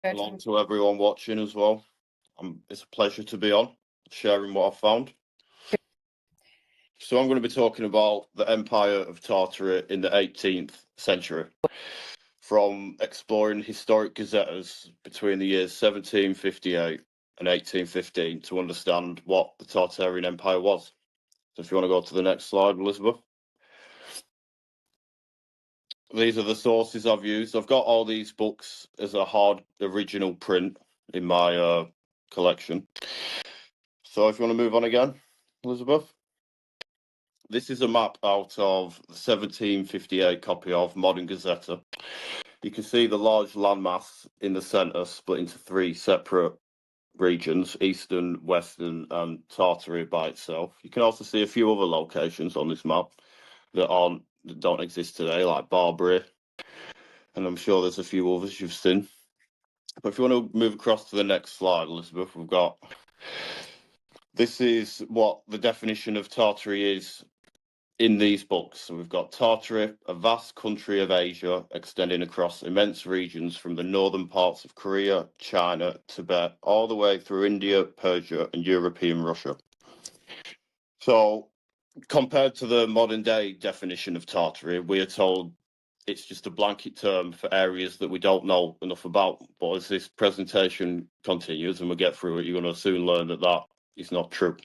Along to everyone watching as well. It's a pleasure to be on, sharing what I've found. So I'm going to be talking about the Empire of Tartary in the 18th century, from exploring historic gazettes between the years 1758 and 1815 to understand what the Tartarian Empire was. So if you want to go to the next slide, Elizabeth. These are the sources I've used. I've got all these books as a hard original print in my collection. So if you want to move on again, Elizabeth. This is a map out of the 1758 copy of Modern Gazetta. You can see the large landmass in the centre split into three separate regions, Eastern, Western and Tartary by itself. You can also see a few other locations on this map that don't exist today, like Barbary, and I'm sure there's a few others you've seen. But if you want to move across to the next slide, Elizabeth, this is what the definition of Tartary is in these books. So we've got Tartary, a vast country of Asia extending across immense regions from the northern parts of Korea, China, Tibet, all the way through India, Persia, and European Russia. So compared to the modern day definition of Tartary, we are told it's just a blanket term for areas that we don't know enough about. But as this presentation continues and we get through it, you're going to soon learn that that is not true.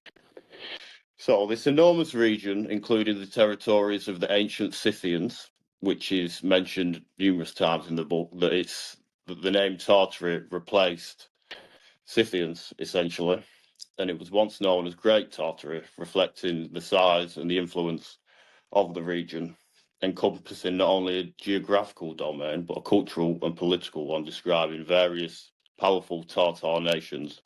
So this enormous region, including the territories of the ancient Scythians, which is mentioned numerous times in the book, that the name Tartary replaced Scythians, essentially, and it was once known as Great Tartary, reflecting the size and the influence of the region, encompassing not only a geographical domain, but a cultural and political one, describing various powerful Tartar nations.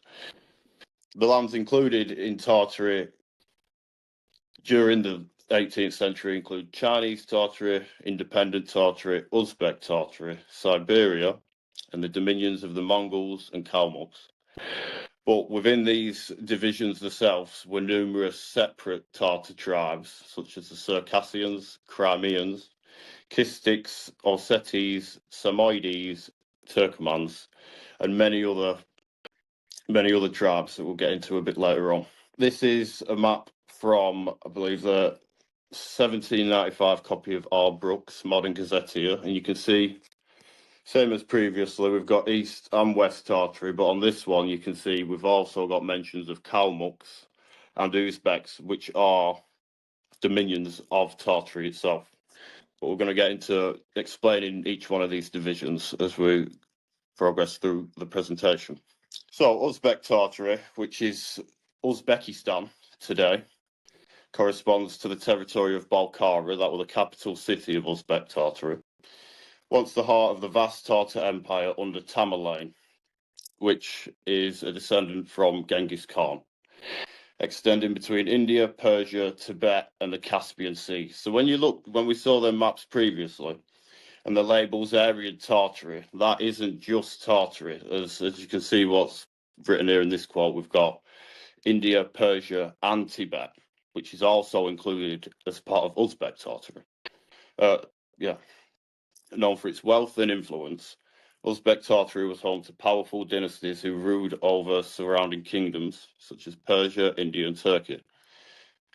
The lands included in Tartary during the 18th century include Chinese Tartary, independent Tartary, Uzbek Tartary, Siberia, and the dominions of the Mongols and Kalmucks. But within these divisions themselves were numerous separate Tartar tribes, such as the Circassians, Crimeans, Kistiks, Ossetis, Samoides, Turkomans, and many other tribes that we'll get into a bit later on. This is a map from, I believe, the 1795 copy of R. Brooks' Modern Gazetteer, and you can see, same as previously, we've got East and West Tartary, but on this one you can see we've also got mentions of Kalmucks and Uzbeks, which are dominions of Tartary itself. But we're going to get into explaining each one of these divisions as we progress through the presentation. So Uzbek Tartary, which is Uzbekistan today, corresponds to the territory of Balkara, that was the capital city of Uzbek Tartary. Once the heart of the vast Tartar Empire under Tamerlane, which is a descendant from Genghis-Khan, extending between India, Persia, Tibet, and the Caspian Sea. So when we saw their maps previously, and the labels Aryan Tartary, that isn't just Tartary. As you can see what's written here in this quote, we've got India, Persia, and Tibet, which is also included as part of Uzbek Tartary. Known for its wealth and influence, Uzbek Tartary was home to powerful dynasties who ruled over surrounding kingdoms such as Persia, India, and Turkey.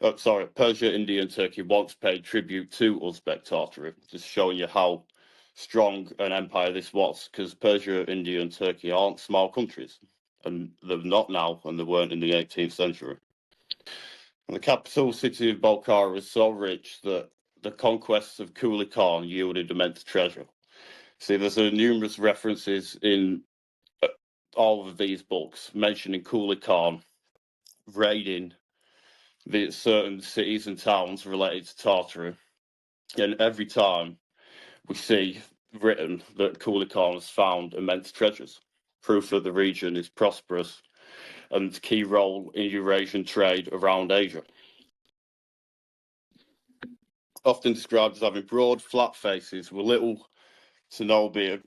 Persia, India, and Turkey once paid tribute to Uzbek Tartary, just showing you how strong an empire this was, because Persia, India, and Turkey aren't small countries, and they're not now, and they weren't in the 18th century. And the capital city of Balkara was so rich that the conquests of Kublai Khan yielded immense treasure. See, there's numerous references in all of these books mentioning Kublai Khan raiding the certain cities and towns related to Tartary, and every time we see written that Kublai Khan has found immense treasures, proof that the region is prosperous and key role in Eurasian trade around Asia. Often described as having broad, flat faces with little to no beard.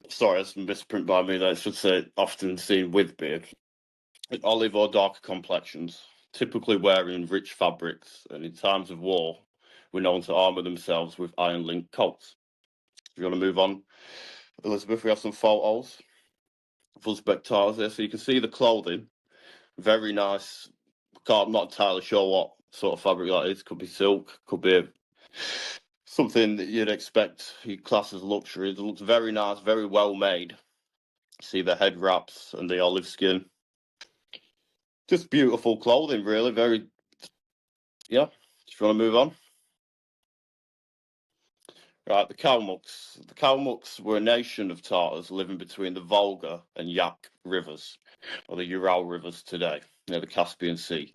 Sorry, that's a misprint by me. That should say often seen with beard. Olive or darker complexions, typically wearing rich fabrics, and in times of war, were known to armour themselves with iron-linked coats. If you want to move on, Elizabeth, we have some photos. Uzbek Tatars there. So you can see the clothing, very nice. I'm not entirely sure what sort of fabric that is. Could be silk, could be something that you'd expect you class as luxury. It looks very nice, very well made. See the head wraps and the olive skin. Just beautiful clothing, really. Very, yeah. If you want to move on. Right, the Kalmucks. The Kalmucks were a nation of Tatars living between the Volga and Yak rivers, or the Ural rivers today, near the Caspian Sea.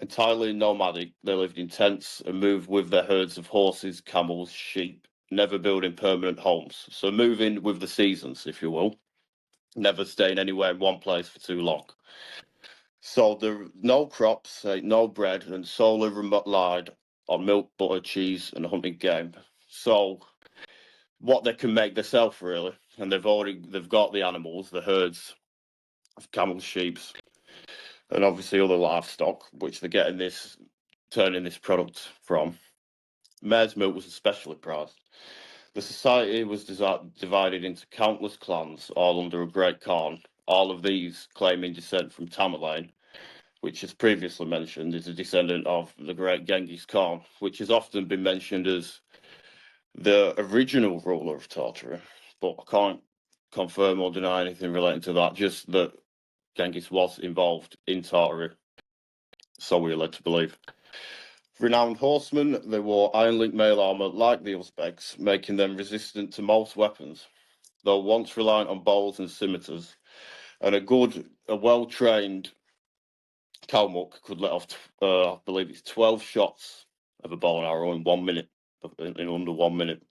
Entirely nomadic, they lived in tents and moved with their herds of horses, camels, sheep, never building permanent homes. So moving with the seasons, if you will, never staying anywhere in one place for too long. So there no crops, no bread, and solely relied on milk, butter, cheese, and hunting game. So what they can make themselves, really, and they've got the animals, the herds of camels, sheep, and obviously other livestock, which they're getting turning this product from. Mare's milk was especially prized. The society was divided into countless clans, all under a great Khan, all of these claiming descent from Tamerlane, which, as previously mentioned, is a descendant of the great Genghis Khan, which has often been mentioned as the original ruler of Tartary, but I can't confirm or deny anything relating to that, just that Genghis was involved in Tartary, so we're led to believe. Renowned horsemen, they wore iron-linked mail armour like the Uzbeks, making them resistant to most weapons, though once reliant on bows and scimitars, and a well-trained Kalmuk could let off, I believe it's 12 shots of a bow and arrow in 1 minute, in under 1 minute.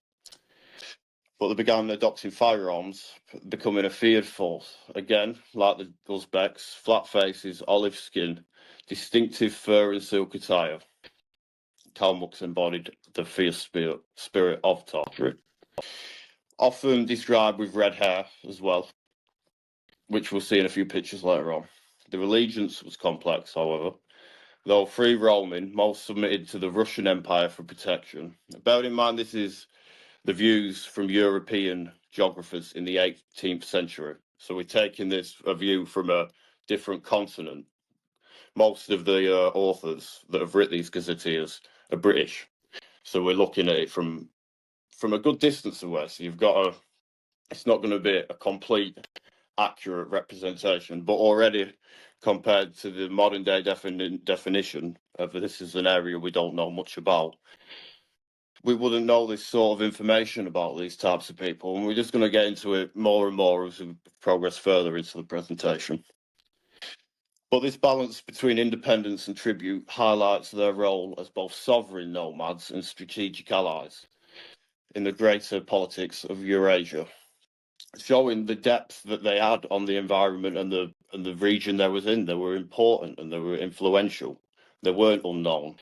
But they began adopting firearms, becoming a feared force. Again, like the Uzbeks, flat faces, olive skin, distinctive fur and silk attire. Kalmuks embodied the fierce spirit of Tartary. Often described with red hair as well, which we'll see in a few pictures later on. Their allegiance was complex, however. Though free roaming, most submitted to the Russian Empire for protection. Bear in mind, this is the views from European geographers in the 18th century. So we're taking a view from a different continent. Most of the authors that have written these gazetteers are British. So we're looking at it from a good distance away. So it's not going to be a complete accurate representation, but already compared to the modern day definition of this is an area we don't know much about, we wouldn't know this sort of information about these types of people, and we're just going to get into it more and more as we progress further into the presentation. But this balance between independence and tribute highlights their role as both sovereign nomads and strategic allies in the greater politics of Eurasia, showing the depth that they had on the environment and the region they was in. They were important and they were influential. They weren't unknown.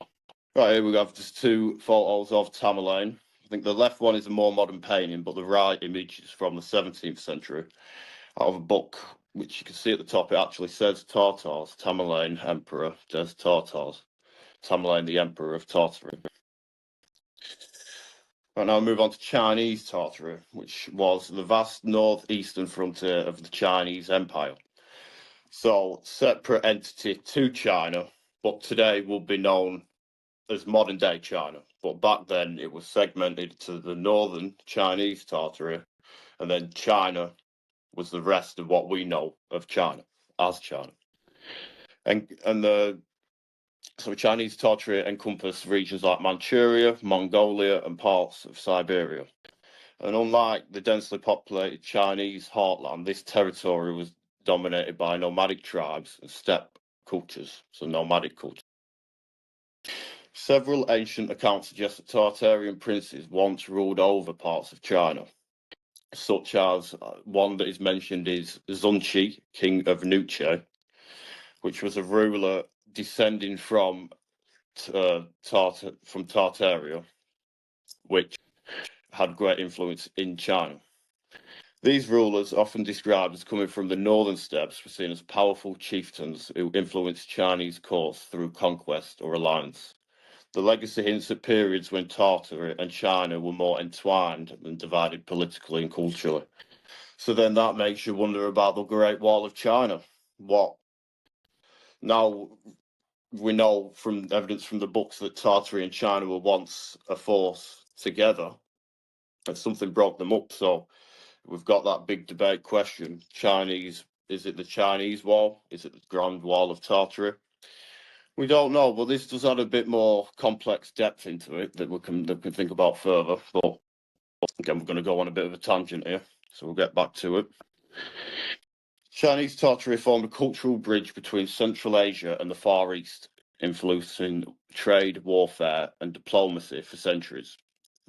Right, here we have just two photos of Tamerlane. I think the left one is a more modern painting, but the right image is from the 17th century, out of a book, which you can see at the top. It actually says Tartars, Tamerlane, Emperor des Tartars, Tamerlane, the Emperor of Tartary. Right, now we move on to Chinese Tartary, which was the vast northeastern frontier of the Chinese Empire. So, separate entity to China, but today will be known as modern day China. But back then it was segmented to the northern Chinese Tartary, and then China was the rest of what we know of China as China. So Chinese Tartary encompassed regions like Manchuria, Mongolia, and parts of Siberia. And unlike the densely populated Chinese heartland, this territory was dominated by nomadic tribes and steppe cultures, so nomadic culture. Several ancient accounts suggest that Tartarian princes once ruled over parts of China, such as one that is mentioned is Zunqi, king of Nuche, which was a ruler descending from Tartaria, which had great influence in China. These rulers, often described as coming from the northern steppes, were seen as powerful chieftains who influenced Chinese course through conquest or alliance. The legacy hints at periods when Tartary and China were more entwined than divided politically and culturally. So then that makes you wonder about the Great Wall of China. What now we know from evidence from the books that Tartary and China were once a force together, and something broke them up. So we've got that big debate question: Chinese, is it the Chinese Wall? Is it the Grand Wall of Tartary? We don't know, but this does add a bit more complex depth into it that we can think about further. But again, we're going to go on a bit of a tangent here, so we'll get back to it. Chinese Tartary formed a cultural bridge between Central Asia and the Far East, influencing trade, warfare, and diplomacy for centuries.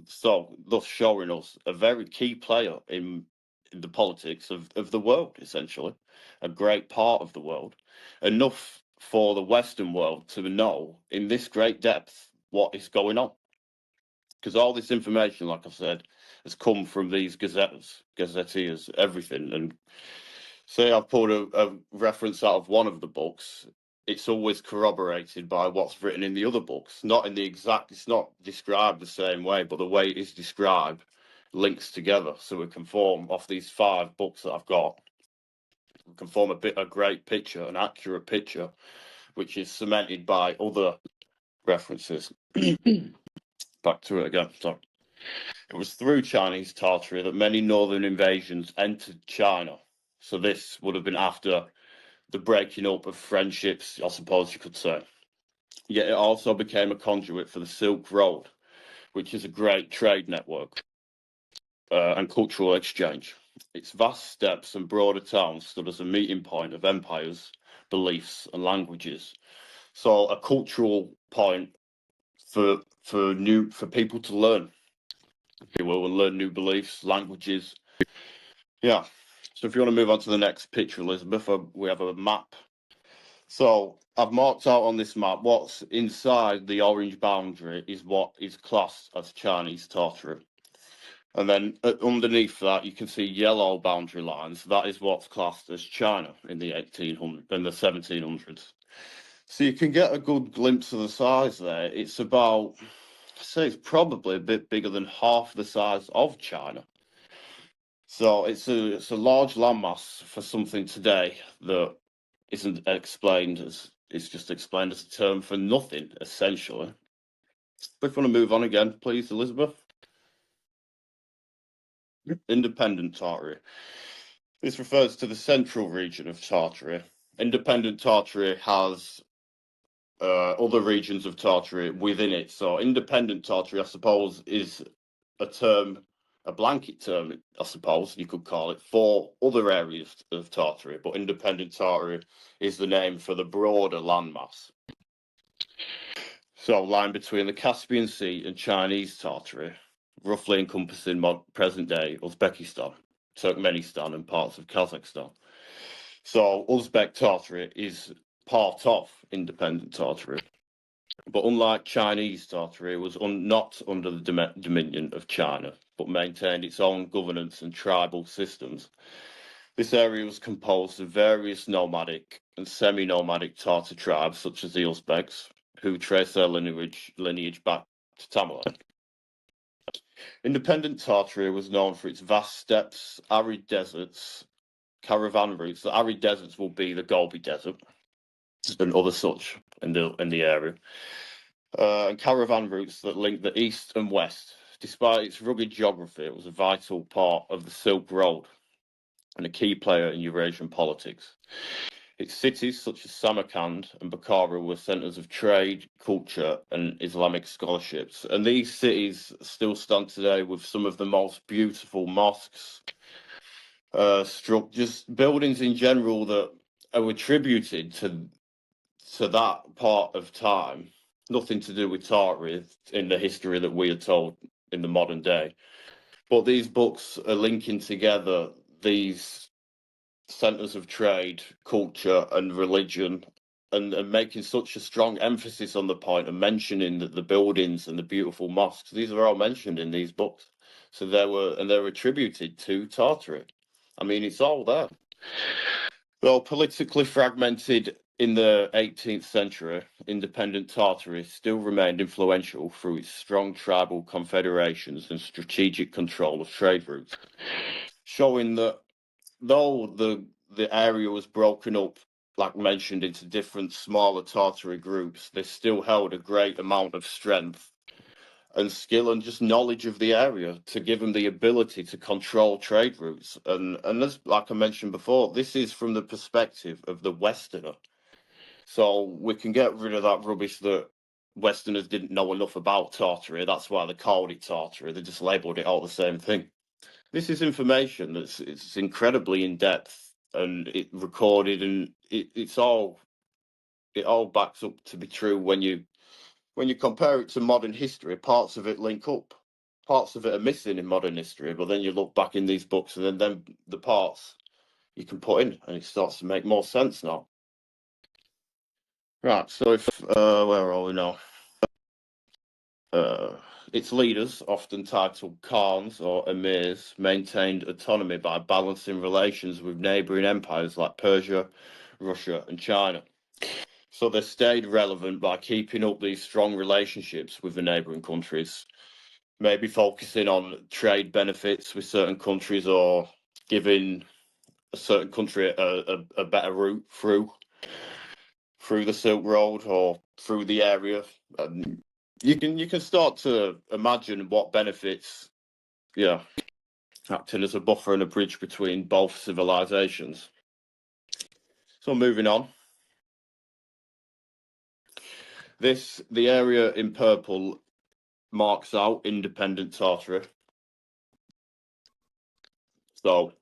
So, thus showing us a very key player in the politics of the world, essentially, a great part of the world, enough for the Western world to know in this great depth what is going on. Because all this information, like I said, has come from these gazetteers, everything. And say I've pulled a reference out of one of the books, it's always corroborated by what's written in the other books. Not in the exact, it's not described the same way, but the way it is described links together. So we can form, off these 5 books that I've got, we can form a great picture, an accurate picture, which is cemented by other references. Back to it again, sorry. It was through Chinese Tartary that many northern invasions entered China. So this would have been after the breaking up of friendships, I suppose you could say. Yet it also became a conduit for the Silk Road, which is a great trade network and cultural exchange. Its vast steppes and broader towns stood as a meeting point of empires, beliefs, and languages. So a cultural point for people to learn, if you will, and learn new beliefs, languages. Yeah. So if you want to move on to the next picture, Elizabeth, we have a map. So I've marked out on this map what's inside the orange boundary is what is classed as Chinese Tartary. And then underneath that, you can see yellow boundary lines. That is what's classed as China in the 1800s and the 1700s. So you can get a good glimpse of the size there. It's about, I'd say it's probably a bit bigger than half the size of China. So it's a large landmass for something today that isn't explained as, it's just explained as a term for nothing, essentially. But if you want to move on again, please, Elizabeth. Independent Tartary. This refers to the central region of Tartary. Independent Tartary has other regions of Tartary within it. So independent Tartary, I suppose, is a term, a blanket term, I suppose you could call it, for other areas of Tartary. But independent Tartary is the name for the broader landmass. So lying between the Caspian Sea and Chinese Tartary, roughly encompassing present-day Uzbekistan, Turkmenistan, and parts of Kazakhstan. So Uzbek Tartary is part of independent Tartary, but unlike Chinese Tartary, it was not under the dominion of China, but maintained its own governance and tribal systems. This area was composed of various nomadic and semi-nomadic Tartar tribes, such as the Uzbeks, who trace their lineage back to Tamerlane. Independent Tartary was known for its vast steppes, arid deserts, caravan routes. The arid deserts will be the Gobi Desert and other such in the area, and caravan routes that link the east and west. Despite its rugged geography, it was a vital part of the Silk Road and a key player in Eurasian politics. Its cities, such as Samarkand and Bukhara, were centres of trade, culture, and Islamic scholarships. And these cities still stand today with some of the most beautiful mosques, just buildings in general that are attributed to that part of time. Nothing to do with Tartary in the history that we are told in the modern day. But these books are linking together these centres of trade, culture, and religion, and making such a strong emphasis on the point and mentioning that the buildings and the beautiful mosques, these are all mentioned in they're attributed to Tartary. I mean, it's all there. Well, politically fragmented in the 18th century, independent Tartary still remained influential through its strong tribal confederations and strategic control of trade routes, showing that though the area was broken up, like mentioned, into different smaller Tartary groups, they still held a great amount of strength and skill and just knowledge of the area to give them the ability to control trade routes. And as like I mentioned before, this is from the perspective of the Westerner. So we can get rid of that rubbish that Westerners didn't know enough about Tartary. That's why they called it Tartary. They just labelled it all the same thing. This is information it's incredibly in depth and it recorded, and it all backs up to be true when you compare it to modern history. Parts of it link up, parts of it are missing in modern history, but then you look back in these books and then the parts you can put in and it starts to make more sense now. Right, so if where are we now? Its leaders, often titled Khans or Emirs, maintained autonomy by balancing relations with neighbouring empires like Persia, Russia and China. So they stayed relevant by keeping up these strong relationships with the neighbouring countries, maybe focusing on trade benefits with certain countries or giving a certain country a better route through the Silk Road or through the area. And you can start to imagine what benefits, acting as a buffer and a bridge between both civilizations. So moving on. The area in purple marks out independent Tartary. So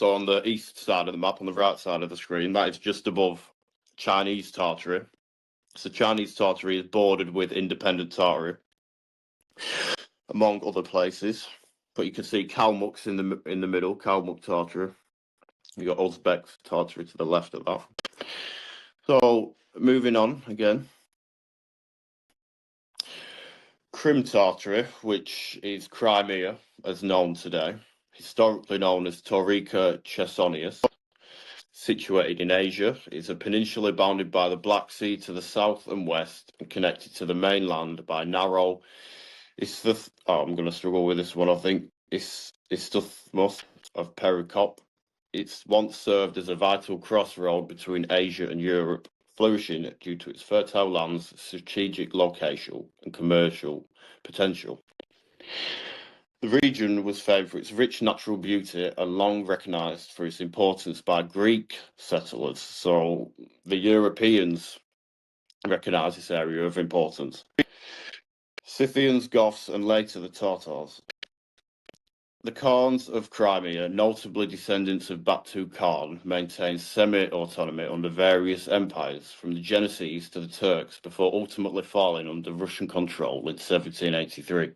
on the east side of the map, on the right side of the screen, that is just above Chinese Tartary. So Chinese Tartary is bordered with independent Tartary, among other places. But you can see Kalmuks in the middle, Kalmuk Tartary. You got Uzbek Tartary to the left of that. So moving on again. Crim Tartary, which is Crimea, as known today, historically known as Taurica Chersonius, situated in Asia, is a peninsula bounded by the Black Sea to the south and west and connected to the mainland by narrow I'm going to struggle with this one, I think. Isthmus of Perikop. It's once served as a vital crossroad between Asia and Europe, flourishing due to its fertile lands, strategic location, and commercial potential. The region was famed for its rich natural beauty and long recognised for its importance by Greek settlers. So the Europeans recognised this area of importance. Scythians, Goths, and later the Tatars. The Khans of Crimea, notably descendants of Batu Khan, maintained semi-autonomy under various empires, from the Genoese to the Turks, before ultimately falling under Russian control in 1783.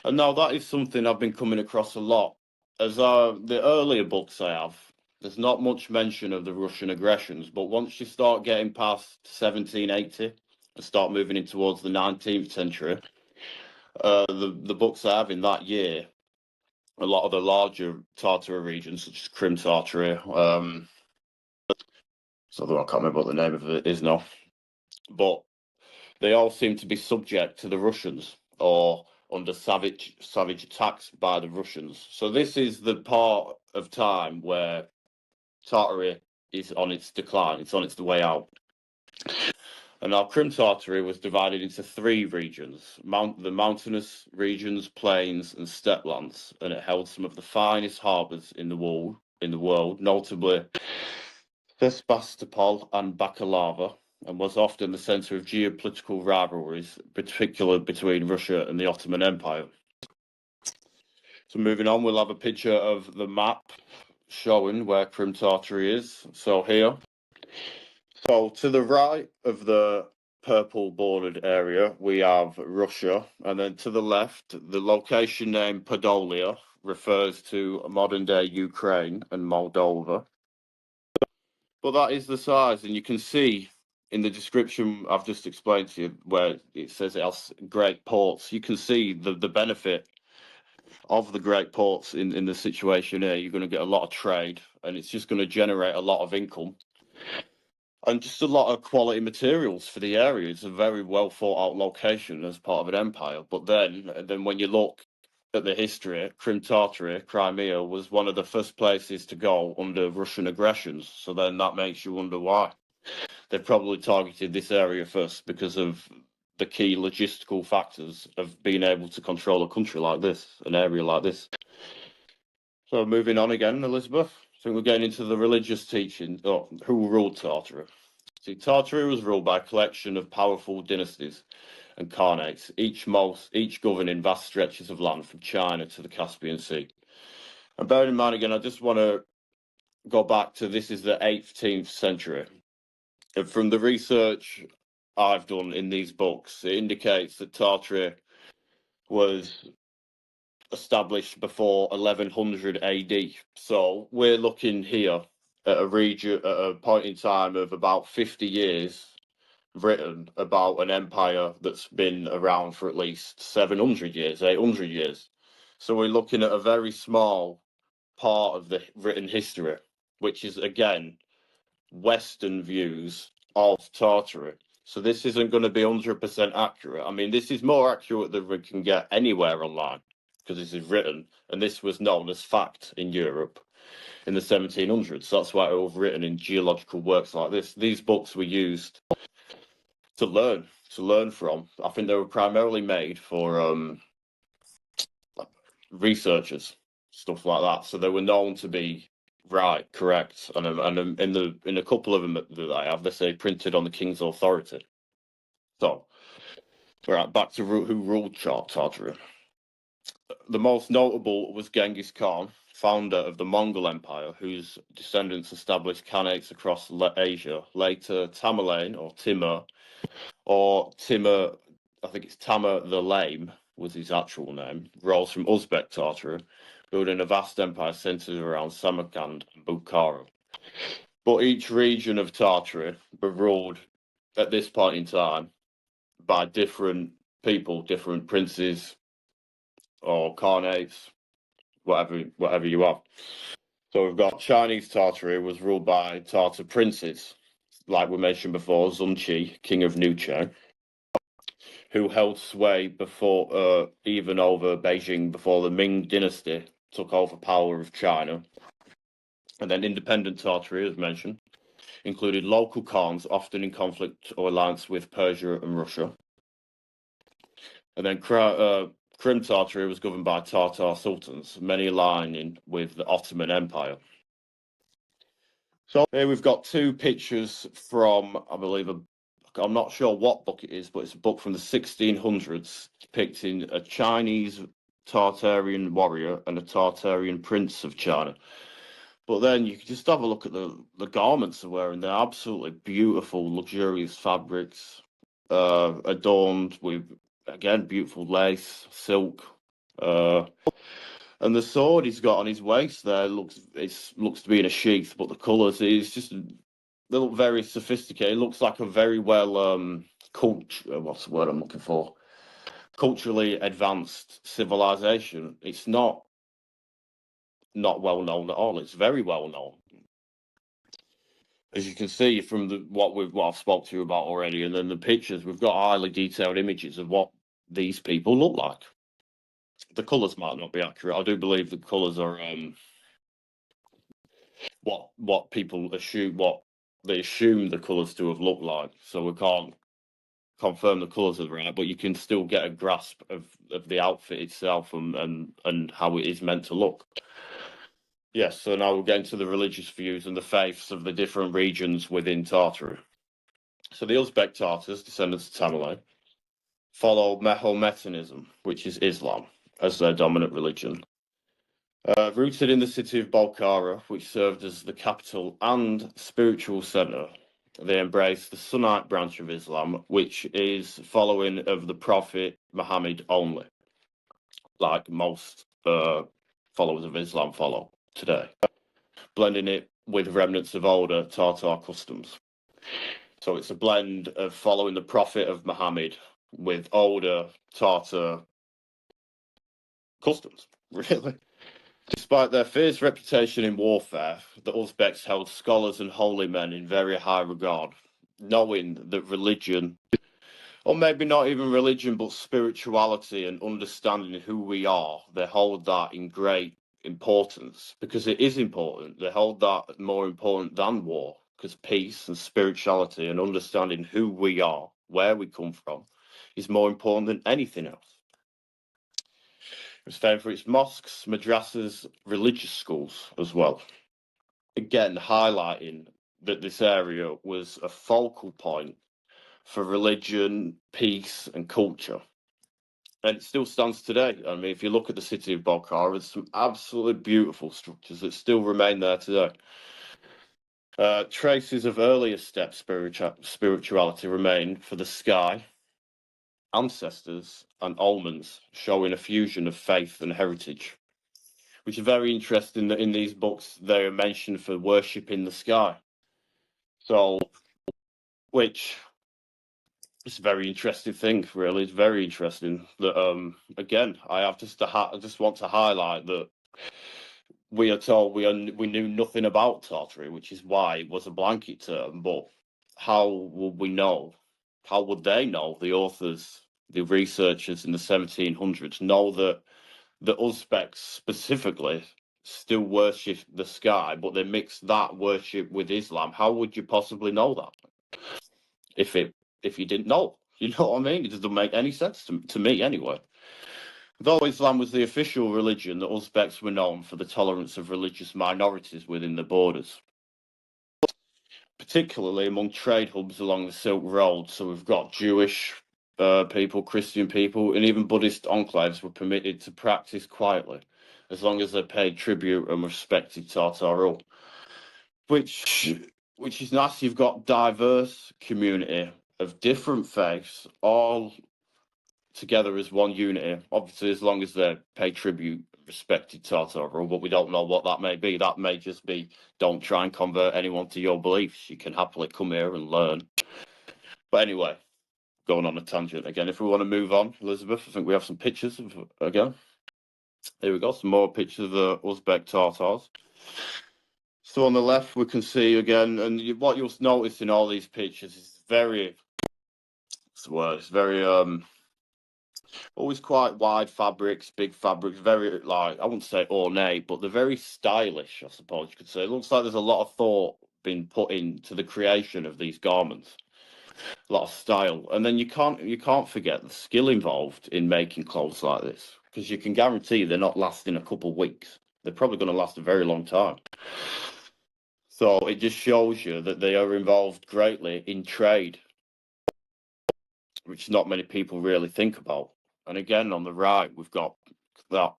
And now that is something I've been coming across a lot. As the earlier books I have, there's not much mention of the Russian aggressions, but once you start getting past 1780 and start moving in towards the 19th century, the books I have in that year, a lot of the larger Tartary regions, such as Crim Tartary, so I can't remember what the name of it is now, but they all seem to be subject to the Russians or under savage attacks by the Russians. So this is the part of time where Tartary is on its decline, it's on its way out. And now Crim Tartary was divided into three regions, the mountainous regions, plains and steppe lands, and it held some of the finest harbours in the world, notably Sebastopol and Bakalava, and was often the centre of geopolitical rivalries, particularly between Russia and the Ottoman Empire. So moving on, we'll have a picture of the map showing where Crim Tartary is. So here. So to the right of the purple bordered area, we have Russia, and then to the left, the location name Podolia refers to modern-day Ukraine and Moldova. But that is the size, and you can see in the description I've just explained to you, where it says it has great ports, you can see the benefit of the great ports in the situation here. You're going to get a lot of trade, and it's just going to generate a lot of income. And just a lot of quality materials for the area. It's a very well thought out location as part of an empire. But then when you look at the history, Tartaria, Crimea, was one of the first places to go under Russian aggressions. So then that makes you wonder why. They probably targeted this area first because of the key logistical factors of being able to control a country like this, an area like this. So moving on again, Elizabeth. I think we're getting into the religious teaching. Oh, who ruled Tartaria? See, Tartaria was ruled by a collection of powerful dynasties and khanates, each governing vast stretches of land from China to the Caspian Sea. And bearing in mind again, I just want to go back to this is the 18th century. And from the research I've done in these books, it indicates that Tartaria was established before 1100 AD. So we're looking here at a region, at a point in time of about 50 years written about an empire that's been around for at least 700 years, 800 years. So we're looking at a very small part of the written history, which is, again, Western views of Tartary. So this isn't going to be 100% accurate. I mean, this is more accurate than we can get anywhere online because this is written, and this was known as fact in Europe in the 1700s. So that's why it was written in geological works like this. These books were used to learn from. I think they were primarily made for researchers, stuff like that. So they were known to be right, correct, and in a couple of them that I have, they say printed on the king's authority. So, right, back to who ruled Tartary. The most notable was Genghis-Khan, founder of the Mongol Empire, whose descendants established khanates across Asia. Later, Tamerlane or Timur, I think it's Tamer the Lame was his actual name, rose from Uzbek Tartary, building a vast empire centered around Samarkand and Bukhara. But each region of Tartary were ruled at this point in time by different people, different princes or khanates, whatever you have. So we've got Chinese Tartary was ruled by Tartar princes, like we mentioned before, Zunqi, king of Nuche, who held sway before even over Beijing before the Ming dynasty took over power of China. And then independent Tartary, as mentioned, included local khans, often in conflict or alliance with Persia and Russia. And then Crim Tartary was governed by Tartar sultans, many aligning with the Ottoman Empire. So here we've got two pictures from, I believe, I'm not sure what book it is, but it's a book from the 1600s depicting a Chinese Tartarian warrior and a Tartarian prince of China. But then you can just have a look at the garments they're wearing. They're absolutely beautiful, luxurious fabrics, adorned with, again, beautiful lace, silk. And the sword he's got on his waist there looks to be in a sheath, but the colours they look very sophisticated. It looks like a very well what's the word I'm looking for? Culturally advanced civilization. It's not well known at all. It's very well known, as you can see from what I've spoke to you about already, and then the pictures. We've got highly detailed images of what these people look like. The colours might not be accurate. I do believe the colours are what people assume, what they assume the colours to have looked like. So we can't confirm the colours are right, but you can still get a grasp of the outfit itself and how it is meant to look. Yes, so now we'll get into the religious views and the faiths of the different regions within Tartary. So the Uzbek Tartars, descendants of Tamerlane, follow Mahometanism, which is Islam, as their dominant religion. Rooted in the city of Bukhara, which served as the capital and spiritual centre, they embrace the Sunnite branch of Islam, which is following of the Prophet Muhammad only, like most followers of Islam follow today, blending it with remnants of older Tartar customs. So it's a blend of following the Prophet of Muhammad with older Tartar customs, really. Despite their fierce reputation in warfare, the Uzbeks held scholars and holy men in very high regard, knowing that religion or maybe not even religion, but spirituality and understanding who we are. They hold that in great importance because it is important. They hold that more important than war, because peace and spirituality and understanding who we are, where we come from, is more important than anything else. It was famed for its mosques, madrasas, religious schools as well. Again, highlighting that this area was a focal point for religion, peace, and culture. And it still stands today. I mean, if you look at the city of Bokhara, there's some absolutely beautiful structures that still remain there today. Traces of earlier step spirituality remain for the sky, ancestors, and omens, showing a fusion of faith and heritage, which is very interesting that in these books they are mentioned for worship in the sky. So, which is a very interesting thing, really. It's very interesting that, again, I just want to highlight that we are told we knew nothing about Tartary, which is why it was a blanket term. But how would we know? How would they know, the authors, the researchers in the 1700s, know that the Uzbeks specifically still worship the sky, but they mix that worship with Islam? How would you possibly know that if you didn't know? You know what I mean? It doesn't make any sense to me anyway. Though Islam was the official religion, the Uzbeks were known for the tolerance of religious minorities within the borders, particularly among trade hubs along the Silk Road. So we've got Jewish people, Christian people, and even Buddhist enclaves were permitted to practice quietly, as long as they paid tribute and respected Tartar rule. Which is nice. You've got diverse community of different faiths, all together as one unity, obviously as long as they pay tribute, respected Tartar rule, but we don't know what that may be. That may just be, don't try and convert anyone to your beliefs. You can happily come here and learn. But anyway, going on a tangent again, if we want to move on, Elizabeth, I think we have some pictures of, again. Here we go, some more pictures of the Uzbek Tartars. So on the left, we can see again, and what you'll notice in all these pictures is always quite wide fabrics, big fabrics, very, like, I wouldn't say ornate, but they're very stylish, I suppose you could say. It looks like there's a lot of thought being put into the creation of these garments, a lot of style. And then you can't forget the skill involved in making clothes like this, because you can guarantee they're not lasting a couple of weeks. They're probably going to last a very long time. So it just shows you that they are involved greatly in trade, which not many people really think about. And again, on the right, we've got that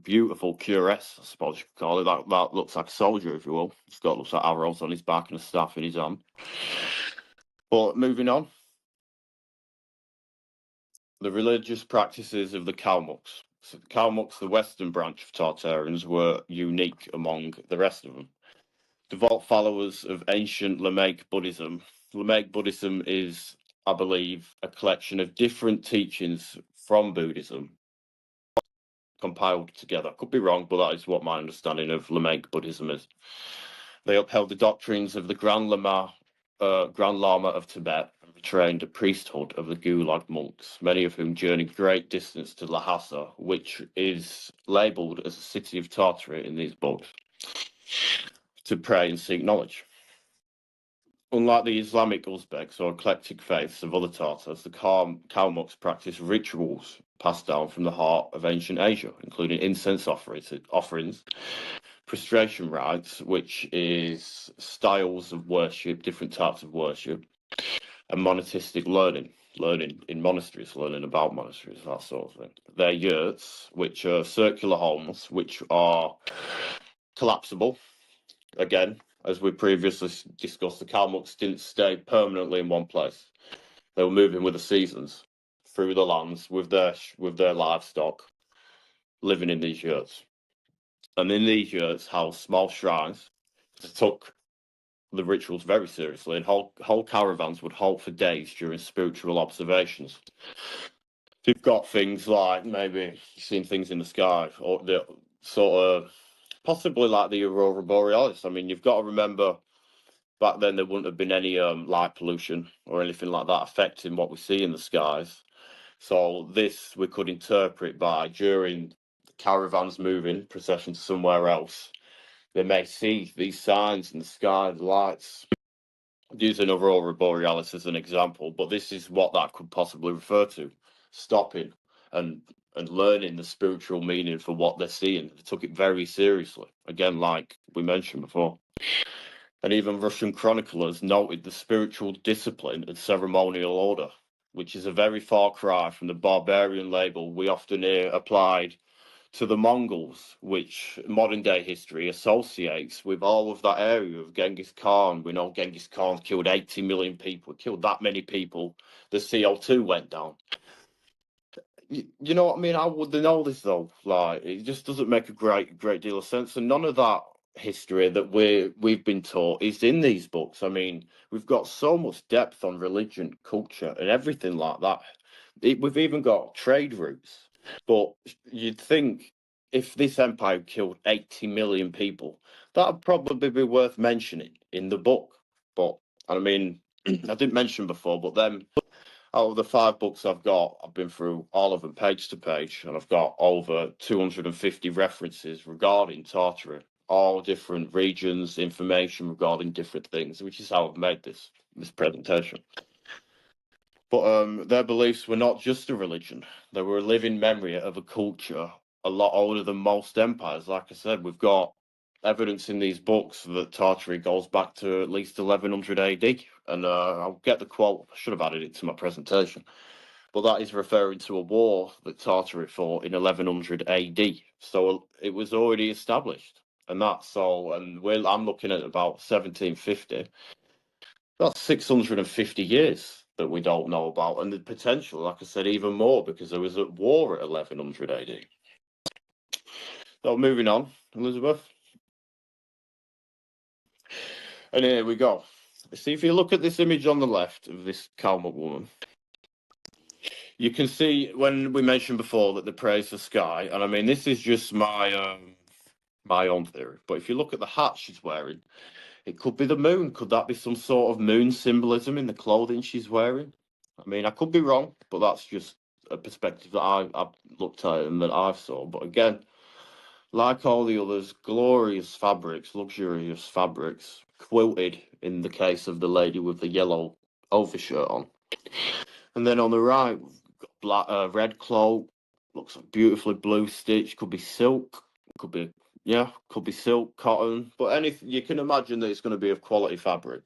beautiful cuirass, I suppose you could call it. That looks like a soldier, if you will. Looks like arrows on his back and a staff in his hand. But moving on, the religious practices of the Kalmucks. So the Kalmucks, the western branch of Tartarians, were unique among the rest of them. Devout followers of ancient Lamaic Buddhism. Lamaic Buddhism is, I believe, a collection of different teachings from Buddhism compiled together. Could be wrong, but that is what my understanding of Lamaic Buddhism is. They upheld the doctrines of the Grand Lama of Tibet and trained a priesthood of the Gulag monks, many of whom journeyed great distance to Lhasa, which is labelled as a city of Tartary in these books, to pray and seek knowledge. Unlike the Islamic Uzbeks or eclectic faiths of other Tartars, the Kalmucks practice rituals passed down from the heart of ancient Asia, including incense offerings, prostration rites, which is styles of worship, different types of worship, and monastic learning in monasteries, learning about monasteries, that sort of thing. Their yurts, which are circular homes, which are collapsible. Again, as we previously discussed, the Kalmucks didn't stay permanently in one place. They were moving with the seasons through the lands with their livestock, living in these yurts. And in these yurts housed small shrines that took the rituals very seriously, and whole caravans would halt for days during spiritual observations. You've got things like, maybe you've seen things in the sky, or the sort of possibly like the Aurora Borealis. I mean, you've got to remember back then there wouldn't have been any light pollution or anything like that affecting what we see in the skies. So this we could interpret by during the caravans moving procession to somewhere else, they may see these signs in the sky, the lights. Using aurora borealis as an example, but this is what that could possibly refer to: stopping and learning the spiritual meaning for what they're seeing. They took it very seriously, again, like we mentioned before. And even Russian chroniclers noted the spiritual discipline and ceremonial order, which is a very far cry from the barbarian label we often hear applied to the Mongols, which modern day history associates with all of that area of Genghis Khan. We know Genghis Khan killed 80 million people, killed that many people, the CO2 went down. You know what I mean? How would they know this though? Like, it just doesn't make a great deal of sense. And none of that history that we've been taught is in these books. I mean, we've got so much depth on religion, culture, and everything like that. We've even got trade routes. But you'd think if this empire killed 80 million people, that'd probably be worth mentioning in the book. But I mean, I didn't mention before, but then out of the 5 books I've got, I've been through all of them page to page, and I've got over 250 references regarding Tartary, all different regions, information regarding different things, which is how I've made this presentation. But their beliefs were not just a religion. They were a living memory of a culture a lot older than most empires. Like I said, we've got evidence in these books that Tartary goes back to at least 1100 AD. And I'll get the quote. I should have added it to my presentation. But that is referring to a war that Tartary fought in 1100 AD. So it was already established. And that's so, and I'm looking at about 1750. That's 650 years that we don't know about, and the potential, like I said, even more, because there was a war at 1100 AD. So moving on, Elizabeth. And here we go. See, if you look at this image on the left of this Kalmuk woman, you can see when we mentioned before that they praise the sky, and I mean, this is just my own theory, but if you look at the hat she's wearing, it could be the moon. Could that be some sort of moon symbolism in the clothing she's wearing? I mean, I could be wrong, but that's just a perspective that I've looked at and that I've saw. But again, like all the others, glorious fabrics, luxurious fabrics, quilted in the case of the lady with the yellow overshirt on. And then on the right, we've got black, red cloak, looks like beautifully blue stitch, could be silk, could be silk, cotton, but anything you can imagine that it's going to be of quality fabric.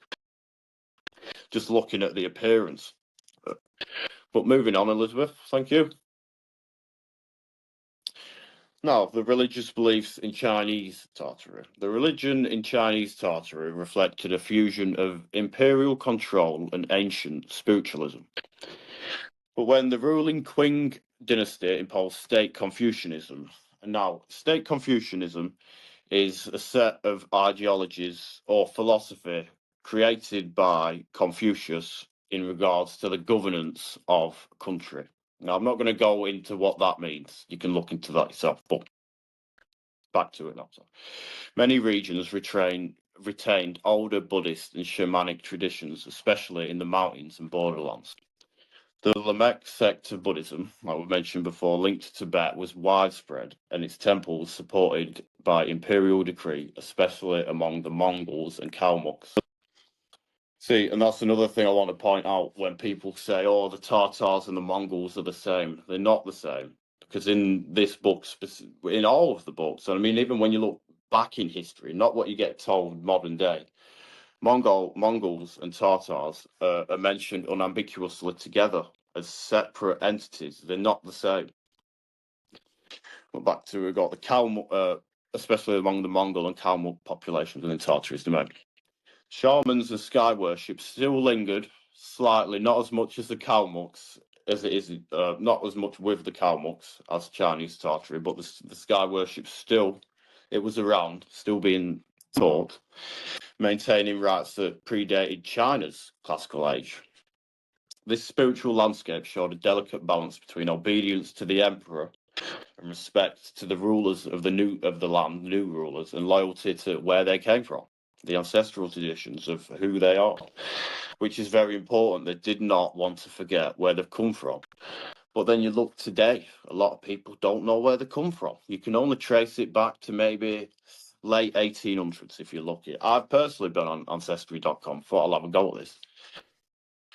Just looking at the appearance. But moving on, Elizabeth, thank you. Now, the religious beliefs in Chinese Tartary. The religion in Chinese Tartary reflected a fusion of imperial control and ancient spiritualism. But when the ruling Qing dynasty imposed state Confucianism, and now state Confucianism is a set of ideologies or philosophy created by Confucius in regards to the governance of a country. Now, I'm not going to go into what that means. You can look into that yourself, but back to it now. So, many regions retained older Buddhist and shamanic traditions, especially in the mountains and borderlands. The Lamech sect of Buddhism, like we mentioned before, linked to Tibet, was widespread, and its temples supported by imperial decree, especially among the Mongols and Kalmuks. See, and that's another thing I want to point out when people say, oh, the Tartars and the Mongols are the same. They're not the same, because in this book, in all of the books, and I mean, even when you look back in history, not what you get told modern day, Mongols and Tartars are mentioned unambiguously together as separate entities. They're not the same. But back to, we've got the Kalmuk, especially among the Mongol and Kalmuk populations within Tartary's domain. Shamans and sky worship still lingered slightly, not as much as the Kalmuks, as it is, not as much with the Kalmuks as Chinese Tartary, but the sky worship still, it was around, still being taught, maintaining rites that predated China's classical age. This spiritual landscape showed a delicate balance between obedience to the emperor and respect to the rulers of the land, new rulers, and loyalty to where they came from. the ancestral traditions of who they are, which is very important. They did not want to forget where they've come from. But then you look today, a lot of people don't know where they come from. You can only trace it back to maybe late 1800s if you look at it. I've personally been on Ancestry.com, thought I'll have a go at this.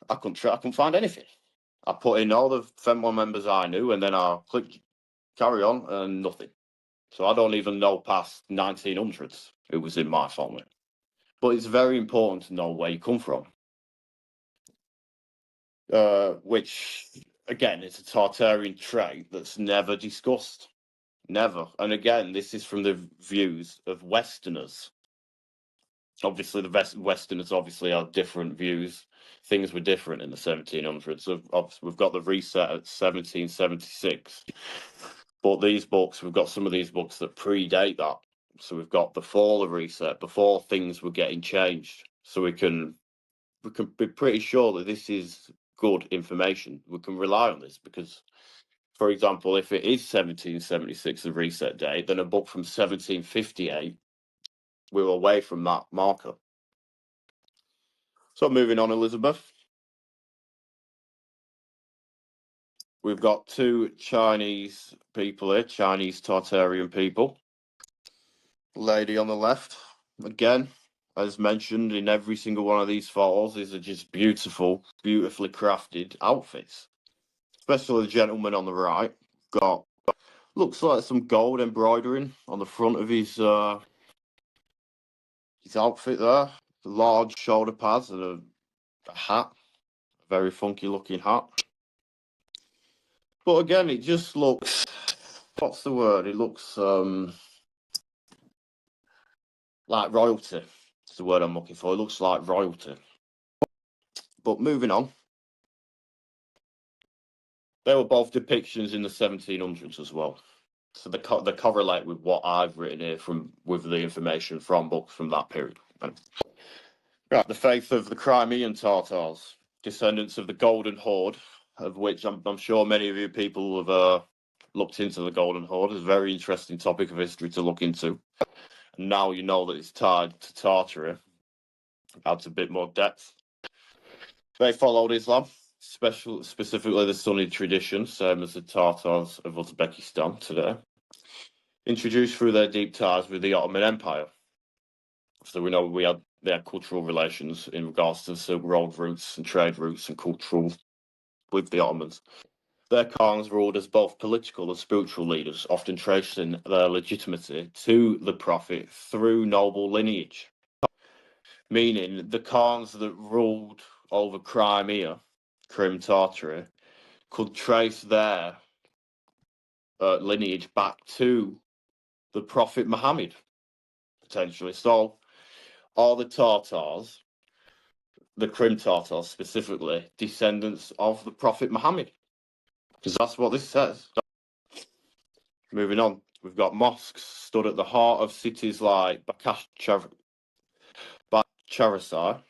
I couldn't find anything. I put in all the FEM1 members I knew, and then I clicked carry on, and nothing. So I don't even know past 1900s who was in my family. But it's very important to know where you come from. Which, again, is a Tartarian trait that's never discussed. Never. And again, this is from the views of Westerners. Obviously, the Westerners obviously have different views. Things were different in the 1700s. We've got the reset at 1776. But these books, we've got some of these books that predate that. So we've got before the reset, before things were getting changed. So we can be pretty sure that this is good information. We can rely on this because, for example, if it is 1776, the reset date, then a book from 1758, we're away from that marker. So moving on, Elizabeth. We've got two Chinese people here, Chinese Tartarian people. Lady on the left, again, as mentioned in every single one of these photos, these are just beautifully crafted outfits. Especially the gentleman on the right, got looks like some gold embroidering on the front of his outfit there. Large shoulder pads and a hat, a very funky looking hat. But again, it just looks, what's the word? It looks like royalty. That's the word I'm looking for. It looks like royalty. But moving on. They were both depictions in the 1700s as well. So they correlate with what I've written here with the information from books from that period. Right, the faith of the Crimean Tartars, descendants of the Golden Horde, of which I'm sure many of you people have looked into the Golden Horde. It's a very interesting topic of history to look into. And now you know that it's tied to Tartary. Adds a bit more depth. They followed Islam, specifically the Sunni tradition, same as the Tartars of Uzbekistan today, introduced through their deep ties with the Ottoman Empire. So we know they had cultural relations in regards to Silk Road routes and trade routes and cultural with the Ottomans. Their Khans ruled as both political and spiritual leaders, often tracing their legitimacy to the Prophet through noble lineage. Meaning the Khans that ruled over Crimea, Crim Tartary, could trace their lineage back to the Prophet Muhammad, potentially. So all the Tartars, the Crim Tartars specifically, descendants of the Prophet Muhammad, because that's what this says. Moving on, we've got mosques stood at the heart of cities like Bachcharasai,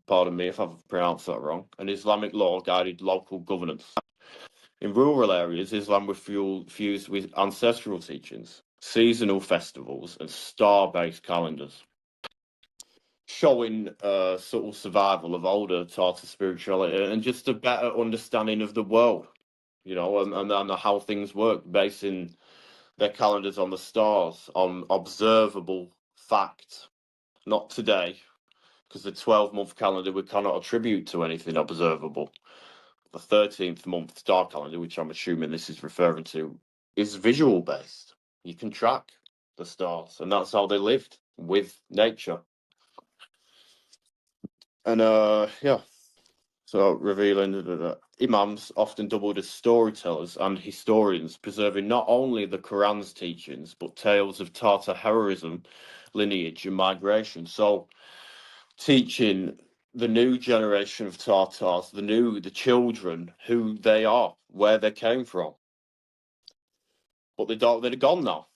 pardon me if I've pronounced that wrong, and Islamic law guided local governance. In rural areas, Islam was fused with ancestral teachings, seasonal festivals, and star-based calendars, showing subtle survival of older Tartar spirituality and just a better understanding of the world, you know, and how things work, basing their calendars on the stars, on observable fact. Not today, because the 12-month calendar we cannot attribute to anything observable. The 13th month star calendar, which I'm assuming this is referring to, is visual based. You can track the stars, and that's how they lived with nature. And so revealing imams often doubled as storytellers and historians, preserving not only the Quran's teachings but tales of Tartar heroism, lineage, and migration. So teaching the new generation of Tartars, the children, who they are, where they came from. But they're gone now.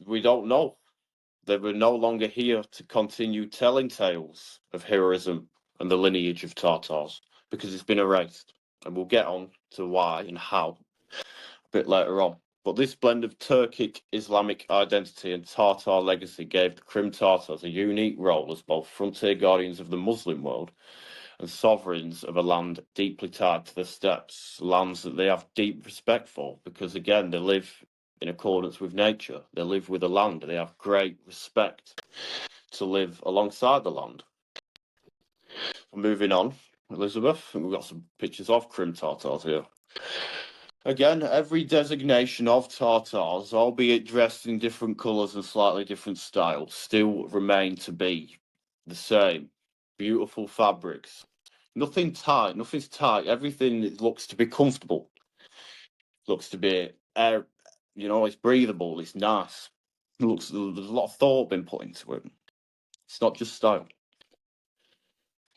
We don't know. They were no longer here to continue telling tales of heroism and the lineage of Tartars, because it's been erased. And we'll get on to why and how a bit later on. But this blend of Turkic Islamic identity and Tartar legacy gave the Krim Tartars a unique role as both frontier guardians of the Muslim world and sovereigns of a land deeply tied to the steppes, lands that they have deep respect for, because again, they live in accordance with nature. They live with the land. They have great respect to live alongside the land. Moving on, Elizabeth, and we've got some pictures of Krim Tartars here. Again, every designation of Tartars, albeit dressed in different colours and slightly different styles, still remain to be the same. Beautiful fabrics. Nothing's tight. Everything looks to be comfortable. Looks to be air, it's breathable, it's nice. There's a lot of thought been put into it. It's not just style.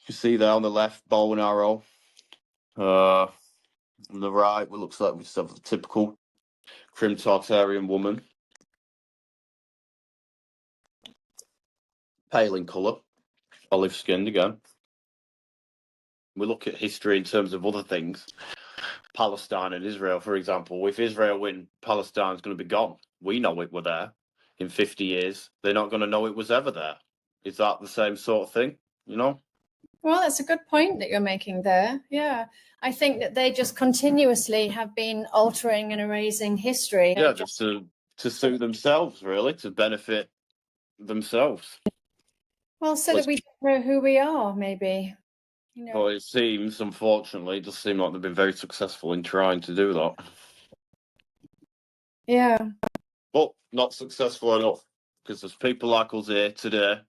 You see there on the left, bow and arrow. On the right, it looks like we just have a typical Krim Tartarian woman. Pale in colour, olive skinned again. We look at history in terms of other things. Palestine and Israel, for example. If Israel win, Palestine's going to be gone. We know it were there. In 50 years, they're not going to know it was ever there. Is that the same sort of thing, Well, that's a good point that you're making there. Yeah. I think that they just continuously have been altering and erasing history. Yeah, just to suit themselves, really, to benefit themselves. Well, so that we don't know who we are, maybe. Well, it seems, unfortunately, it does seem like they've been very successful in trying to do that. Yeah. But not successful enough, because there's people like us here today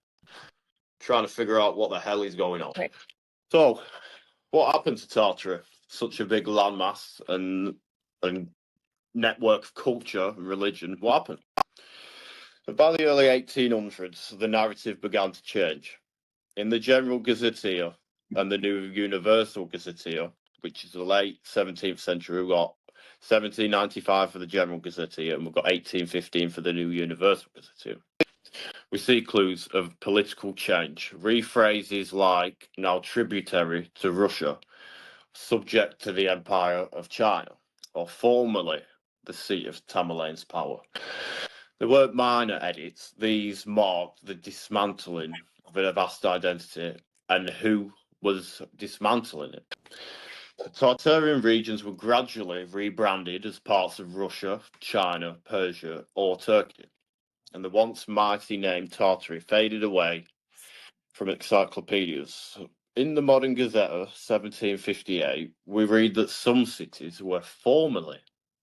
trying to figure out what the hell is going on. Right. So, what happened to Tartary? Such a big landmass and network of culture and religion. What happened? So by the early 1800s, the narrative began to change. In the General Gazetteer and the New Universal Gazetteer, which is the late 17th century, we've got 1795 for the General Gazetteer and we've got 1815 for the New Universal Gazetteer. We see clues of political change, rephrases like now tributary to Russia, subject to the Empire of China, or formerly the seat of Tamerlane's power. There weren't minor edits. These marked the dismantling of a vast identity and who was dismantling it. The Tartarian regions were gradually rebranded as parts of Russia, China, Persia, or Turkey, and the once mighty name Tartary faded away from encyclopedias. In the Modern Gazette of 1758, we read that some cities were formerly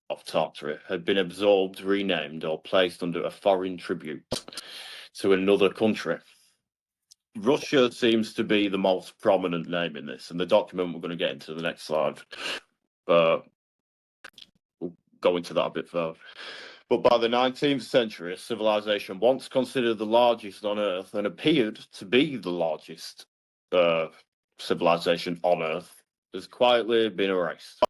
of Tartary had been absorbed, renamed, or placed under a foreign tribute to another country. Russia seems to be the most prominent name in this, and the document we're going to get into the next slide. We'll go into that a bit further. But by the 19th century, civilization, once considered the largest on Earth and appeared to be the largest civilization on Earth, has quietly been erased.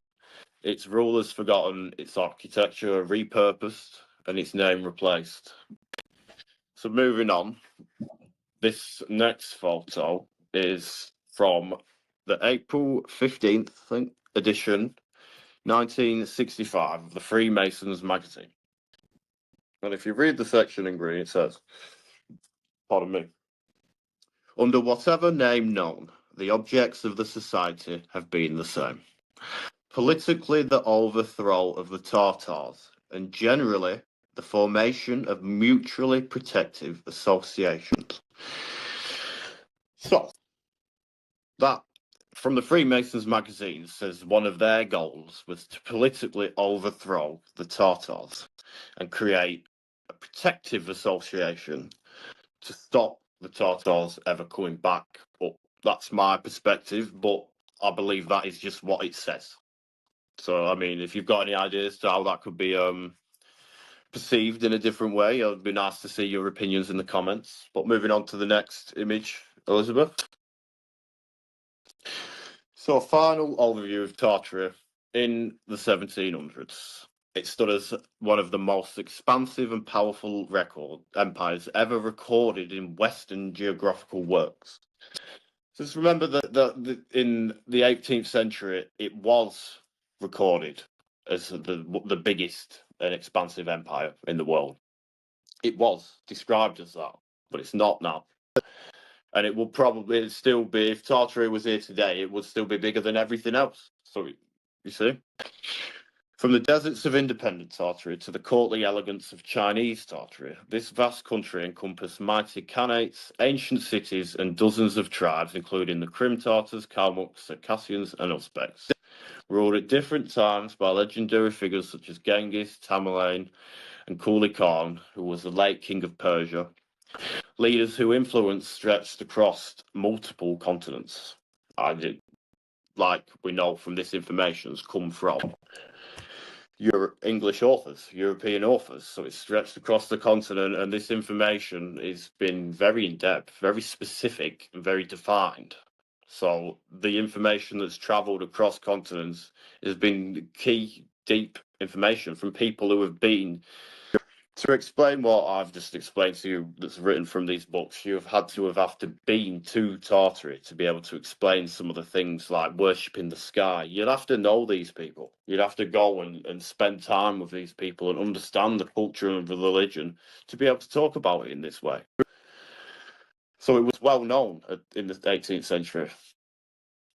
Its rulers forgotten, its architecture repurposed, and its name replaced. So moving on, this next photo is from the April 15th edition, 1965 of the Freemasons magazine. And if you read the section in green, it says, pardon me, under whatever name known, the objects of the society have been the same. Politically, the overthrow of the Tartars, and generally the formation of mutually protective associations. So, that from the Freemasons magazine says one of their goals was to politically overthrow the Tartars and create a protective association to stop the Tartars ever coming back up. That's my perspective, but I believe that is just what it says. So, I mean, if you've got any ideas to how that could be perceived in a different way, it would be nice to see your opinions in the comments. But moving on to the next image, Elizabeth. So, a final overview of Tartary in the 1700s. It stood as one of the most expansive and powerful empires ever recorded in Western geographical works. Just remember that in the 18th century, it was recorded as the biggest an expansive empire in the world. It was described as that, but it's not now. And it will probably still be, if Tartary was here today, it would still be bigger than everything else. So, you see? From the deserts of independent Tartary to the courtly elegance of Chinese Tartary, this vast country encompassed mighty khanates, ancient cities, and dozens of tribes, including the Krim Tartars, Kalmuks, Circassians, and Uzbeks, ruled at different times by legendary figures such as Genghis, Tamerlane, and Kublai Khan, who was the late king of Persia, leaders whose influence stretched across multiple continents. Like we know from this information, has come from English authors, European authors, so it's stretched across the continent, and this information has been very in-depth, very specific, and very defined. So the information that's travelled across continents has been key, deep information from people who have been. To explain what I've just explained to you that's written from these books, you've had to been to Tartary to be able to explain some of the things like worshipping the sky. You'd have to know these people. You'd have to go and spend time with these people and understand the culture and the religion to be able to talk about it in this way. So it was well known in the 18th century.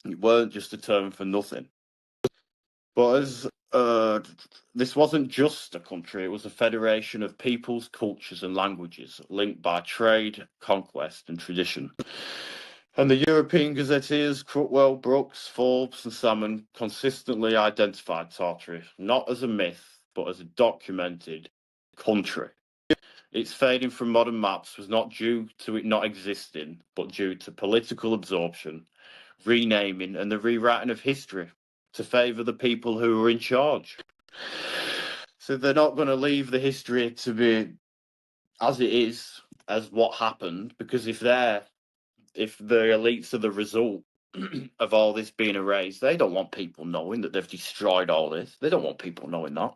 It weren't just a term for nothing. But as this wasn't just a country, it was a federation of peoples, cultures, and languages linked by trade, conquest, and tradition. And the European gazetteers, Crutwell, Brooks, Forbes, and Salmon consistently identified Tartary not as a myth, but as a documented country. Its fading from modern maps was not due to it not existing, but due to political absorption, renaming, and the rewriting of history to favour the people who were in charge. So they're not going to leave the history to be as it is, as what happened, because if the elites are the result of all this being erased, they don't want people knowing that they've destroyed all this. They don't want people knowing that.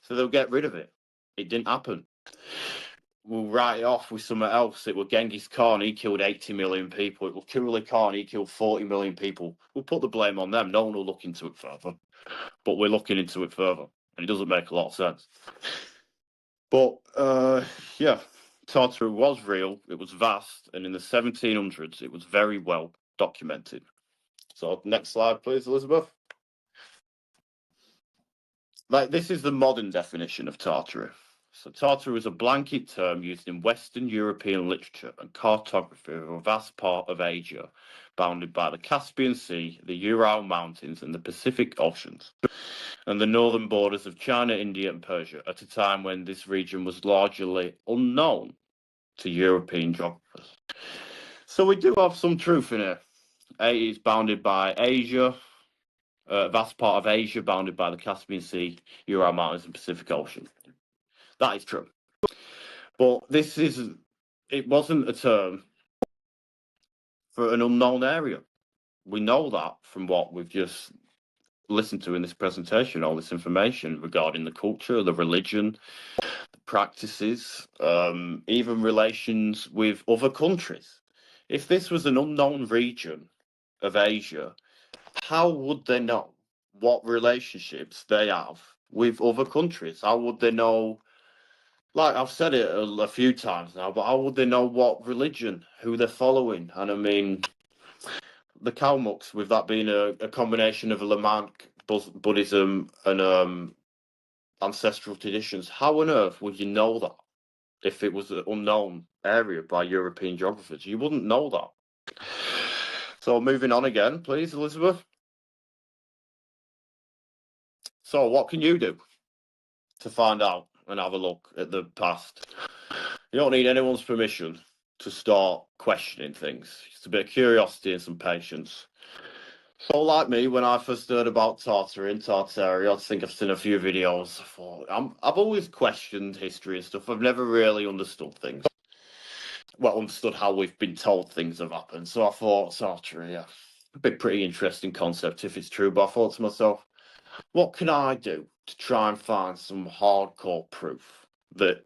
So they'll get rid of it. It didn't happen. We'll write it off with something else. It was Genghis Khan, he killed 80 million people. It was Kublai Khan, he killed 40 million people. We'll put the blame on them. No one will look into it further. But we're looking into it further. And it doesn't make a lot of sense. But, yeah, Tartary was real. It was vast. And in the 1700s, it was very well documented. So next slide, please, Elizabeth. This is the modern definition of Tartary. So Tartary was a blanket term used in Western European literature and cartography of a vast part of Asia, bounded by the Caspian Sea, the Ural Mountains, and the Pacific Oceans, and the northern borders of China, India, and Persia, at a time when this region was largely unknown to European geographers. So we do have some truth in here. It is bounded by Asia, a vast part of Asia bounded by the Caspian Sea, Ural Mountains, and Pacific Ocean. That is true. But it wasn't a term for an unknown area. We know that from what we've just listened to in this presentation, all this information regarding the culture, the religion, the practices, even relations with other countries. If this was an unknown region of Asia, how would they know what relationships they have with other countries? How would they know? Like I've said it a few times now, but how would they know what religion, who they're following? And I mean, the Kalmuks, with that being a combination of Lamanic Buddhism and ancestral traditions, how on earth would you know that if it was an unknown area by European geographers? You wouldn't know that. So moving on again, please, Elizabeth. So what can you do to find out and have a look at the past? You don't need anyone's permission to start questioning things. It's a bit of curiosity and some patience. So like me, when I first heard about Tartary and Tartaria, I think I've seen a few videos. I've always questioned history and stuff. I've never really understood things. Well, understood how we've been told things have happened. So I thought, Tartary, yeah, a bit pretty interesting concept if it's true. But I thought to myself, what can I do to try and find some hardcore proof that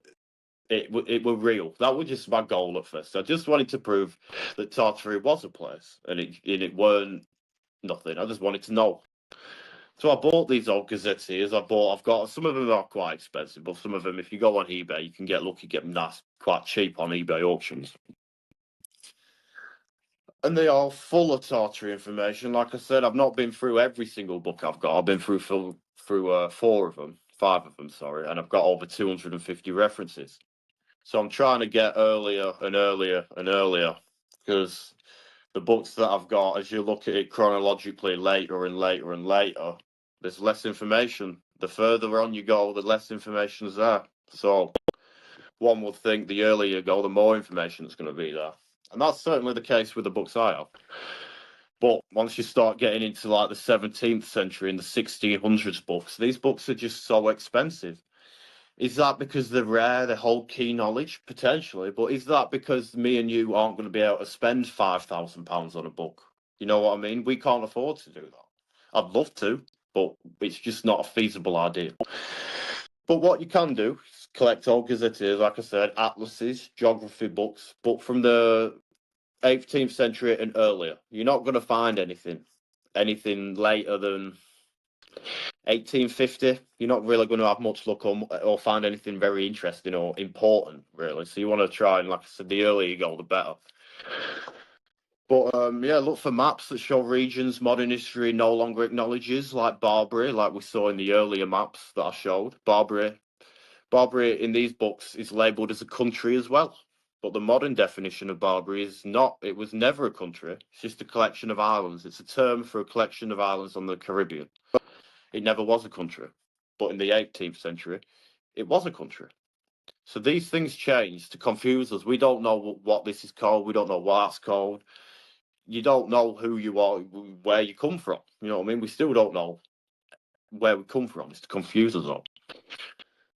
it were real? That was just my goal at first. I just wanted to prove that Tartary was a place and it weren't nothing. I just wanted to know. So I bought these old gazetteers. I've got some of them are quite expensive, but some of them, if you go on eBay, you can get lucky, get them nice, quite cheap on eBay auctions. And they are full of Tartary information. Like I said, I've not been through every single book I've got. I've been through 5 of them, sorry, and I've got over 250 references. So I'm trying to get earlier and earlier and earlier, because the books that I've got, as you look at it chronologically later and later and later, there's less information. The further on you go, the less information is there. So one would think the earlier you go, the more information is going to be there. And that's certainly the case with the books I have. But once you start getting into like the 17th century and the 1600s books, these books are just so expensive. Is that because they're rare, they hold key knowledge? Potentially. But is that because me and you aren't going to be able to spend £5,000 on a book? You know what I mean? We can't afford to do that. I'd love to, but it's just not a feasible idea. But what you can do is collect old gazetteers, like I said, atlases, geography books, but from the 18th century and earlier. You're not going to find anything later than 1850. You're not really going to have much luck or find anything very interesting or important, really. So you want to try, and like I said, the earlier you go, the better. But yeah, look for maps that show regions modern history no longer acknowledges, like Barbary, like we saw in the earlier maps that I showed. Barbary in these books is labelled as a country as well. But the modern definition of Barbary is not, it was never a country. It's just a collection of islands. It's a term for a collection of islands on the Caribbean. It never was a country. But in the 18th century, it was a country. So these things change to confuse us. We don't know what this is called. We don't know what that's called. You don't know who you are, where you come from. You know what I mean? We still don't know where we come from. It's to confuse us all.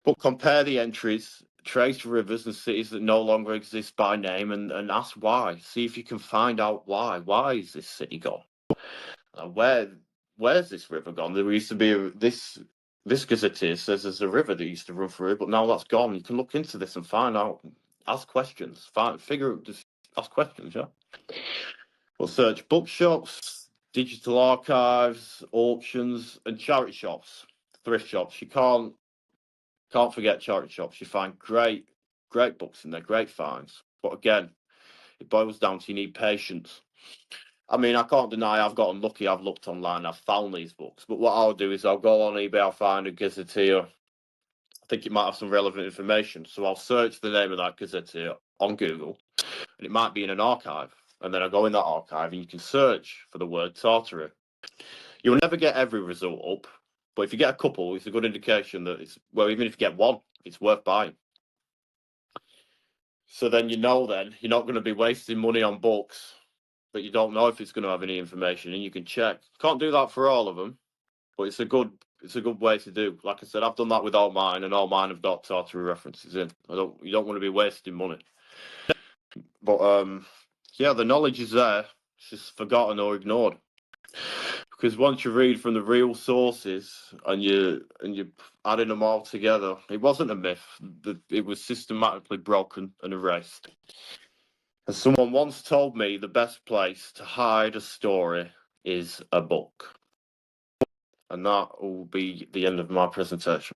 But compare the entries, trace rivers and cities that no longer exist by name, and ask why. See if you can find out why. Why is this city gone? Where's this river gone? There used to be this gazetteer says there's a river that used to run through it, but now that's gone. You can look into this and find out. Ask questions. Just ask questions, yeah? We'll search bookshops, digital archives, auctions, and charity shops, thrift shops. You can't forget charity shops. You find great books in there, great finds. But again, it boils down to you need patience. I mean, I can't deny I've gotten lucky. I've looked online, I've found these books. But what I'll do is I'll go on eBay, I'll find a gazetteer. I think it might have some relevant information. So I'll search the name of that gazetteer on Google, and it might be in an archive. And then I go in that archive and you can search for the word Tartary. You'll never get every result up, but if you get a couple, it's a good indication that even if you get one, it's worth buying. So then you're not going to be wasting money on books that you don't know if it's going to have any information, and you can check. Can't do that for all of them, but it's a good way to do. Like I said, I've done that with all mine, and all mine have got Tartary references in. You don't want to be wasting money. But yeah, the knowledge is there. It's just forgotten or ignored. Because once you read from the real sources and you're adding them all together, it wasn't a myth. It was systematically broken and erased. As someone once told me, the best place to hide a story is a book. And that will be the end of my presentation.